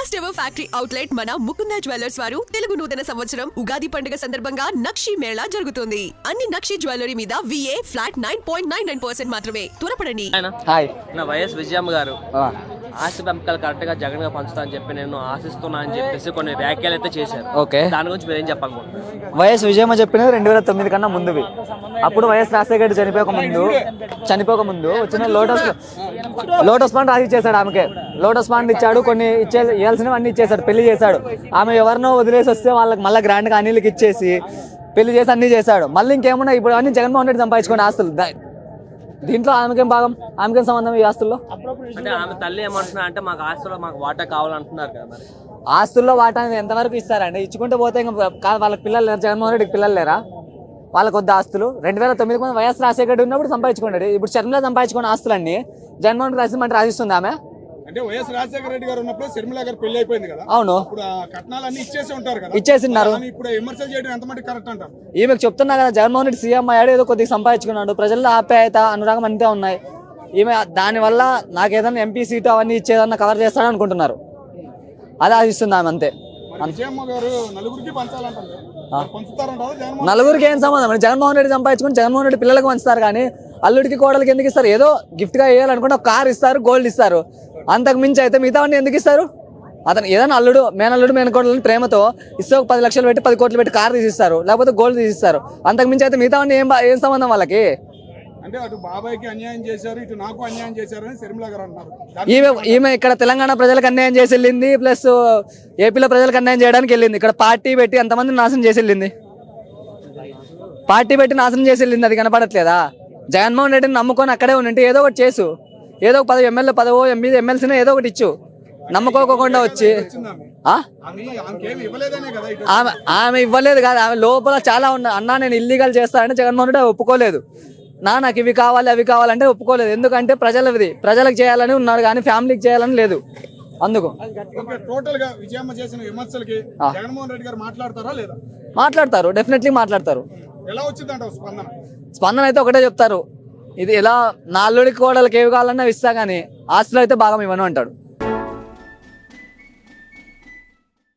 First ever factory outlet మన Mukunda jewellers వారు తెలుగు నూతన సంవత్సరం ఉగాది పండుగ సందర్భంగా నక్షి మేళా జరుగుతుంది. అన్ని నక్షి జ్యువెలరీ మీద VA ఫ్లాట్ 9.99% మాత్రమే. త్వరపడండి. హాయ్, నా వైఎస్ విజయమ్మ గారు ఆస్తి పంపకాలు కరెక్ట్ గా జగన్ గా పంచుతా అని చెప్పి నేను ఆశిస్తున్నా అని చెప్పేసి కొన్ని వ్యాఖ్యలు అయితే చేశారు. ఓకే. దాని గురించి మీరు ఏం చెప్పాలనుకుంటున్నారు? వైఎస్ విజయమ్మ చెప్పినది 2009 కన్నా ముందువి. అప్పుడు వైఎస్ రాజశేఖర రెడ్డి చనిపోక ముందు వచ్చిన లోటస్ పాండ్ రాసి ఇచ్చేసాడు. ఆమెకే లోటస్ పాండ్ ఇచ్చాడు, కొన్ని ఇవ్వాల్సినవి అన్ని ఇచ్చేసాడు, పెళ్లి చేశాడు. ఆమె ఎవరినో వదిలేసి వస్తే వాళ్ళకి మళ్ళీ గ్రాండ్గా అనిల్కి ఇచ్చేసి పెళ్లి చేసి అన్ని చేశాడు. మళ్ళీ ఇంకేమన్నా ఇప్పుడు అన్ని జగన్మోహన్ రెడ్డి సంపాదించుకోండి ఆస్తులు. దీంట్లో ఆమెకేం భాగం, ఆమెకేం సంబంధం ఈ ఆస్తుల్లో? అంటే ఆమె తల్లి ఏమంటున్నా అంటే మాకు ఆస్తుల్లో మాకు వాటా కావాలంటున్నారు కదా. మరి ఆస్తుల్లో వాటా ఎంతవరకు ఇస్తారండి? ఇచ్చుకుంటే పోతే ఇంకా వాళ్ళకి పిల్లలు లేరు, జగన్మోహన్ రెడ్డికి పిల్లలు లేరా? వాళ్ళకి వద్ద ఆస్తులు 2009 మంది వైఎస్ రాజశేఖర రెడ్డి ఉన్నప్పుడు సంపాదించుకున్నాడు. ఇప్పుడు షర్మిల సంపాదించుకున్న ఆస్తులన్నీ జగన్మోహన్ రెడ్డి రాసిమంటే రాసిస్తుంది ఆమె. అంటే వైఎస్ రాజశేఖర రెడ్డి గారు ఉన్నప్పుడు షర్మిల గారు పెళ్లి అయిపోయింది కదా. అవును, ఇప్పుడు కట్నాలన్నీ ఇచ్చేసి ఉంటారు కదా. ఇచ్చేసిన్నారు. ఇప్పుడు విమర్శలు చేయడం ఎంతమంది కరెక్ట్ అంటారు? ఈమెకు చెప్తున్నా కదా, జగన్మోహన్ రెడ్డి సీఎం అయ్యాడు, ఏదో కొద్దిగా సంపాదించుకున్నాడు, ప్రజల్లో ఆప్యాయత అనురాగం అంతే ఉన్నాయి. ఈమె దానివల్ల నాకు ఏదైనా ఎంపీ సీటు అవన్నీ ఇచ్చేదన్నా కవర్ చేస్తాడని అనుకుంటున్నారు. అది ఆశిస్తుంది ఆమె అంతే. విజయమ్మ గారు నలుగురికి పంచాలంటారు, పంచుతారంటారు. నలుగురికి ఏం సంబంధం? జగన్మోహన్ రెడ్డి సంపాదించుకుని జగన్మోహన్ రెడ్డి పిల్లలకు పంచుతారు, కానీ అల్లుడికి కోడలికి ఎందుకు ఇస్తారు? ఏదో గిఫ్ట్గా వేయాలనుకుంటే ఒక కార్ ఇస్తారు, గోల్డ్ ఇస్తారు, అంతకు మించి అయితే మిగతావన్నీ ఎందుకు ఇస్తారు? అతను ఏదైనా అల్లుడు మేనకోడలని ప్రేమతో ఇస్తే ఒక 10 లక్షలు పెట్టి 10 కోట్లు పెట్టి కార్ తీసిస్తారు, లేకపోతే గోల్డ్ తీసిస్తారు. అంతకు మించి అయితే మిగతావన్నీ ఏం సంబంధం వాళ్ళకి? అంటే అటు బాబాయ్కి అన్యాయం చేశారు, ఇటు నాకు అన్యాయం చేశారని షర్మిల గారు అంటున్నారు. ఈమె ఇక్కడ తెలంగాణ ప్రజలకు అన్యాయం చేసి వెళ్ళింది, ప్లస్ ఏపీలో ప్రజలకు అన్యాయం చేయడానికి వెళ్ళింది. ఇక్కడ పార్టీ పెట్టి ఎంతమంది నాశనం చేసి వెళ్ళింది, పార్టీ పెట్టి నాశనం చేసి వెళ్ళింది. అది కనపడట్లేదా? జగన్మోహన్ రెడ్డిని నమ్ముకొని అక్కడే ఉంటే ఏదో ఒకటి చేసు, ఏదో ఒక 10 ఎమ్మెల్యే పదవో ఎమ్మెల్సీనో ఏదో ఒకటి ఇచ్చు. నమ్ముకోకుండా వచ్చి ఆమె ఇవ్వలేదు కాదు, ఆమె లోపల చాలా ఉన్నా. అన్నా నేను ఇల్లీగల్ చేస్తానంటే జగన్మోహన్ రెడ్డి ఒప్పుకోలేదు. నాకు ఇవి కావాలి అవి కావాలంటే ఒప్పుకోలేదు. ఎందుకంటే ప్రజలకు చేయాలని ఉన్నాడు, కానీ ఫ్యామిలీకి చేయాలని లేదు. అందుకు టోటల్ గా విజయమ్మ చేసిన విమర్శలకి జగన్మోహన్ రెడ్డి గారు మాట్లాడతారా లేదా? మాట్లాడతారు, డెఫినెట్లీ మాట్లాడతారు. ఎలా వచ్చిందంట స్పందన అయితే ఒకటే చెప్తారు, ఇది ఎలా నా అల్లుడికి కోడలకి ఏవి కావాలన్నా ఇస్తా, కానీ ఆస్తులు అయితే భాగం ఇవ్వను అంటాడు.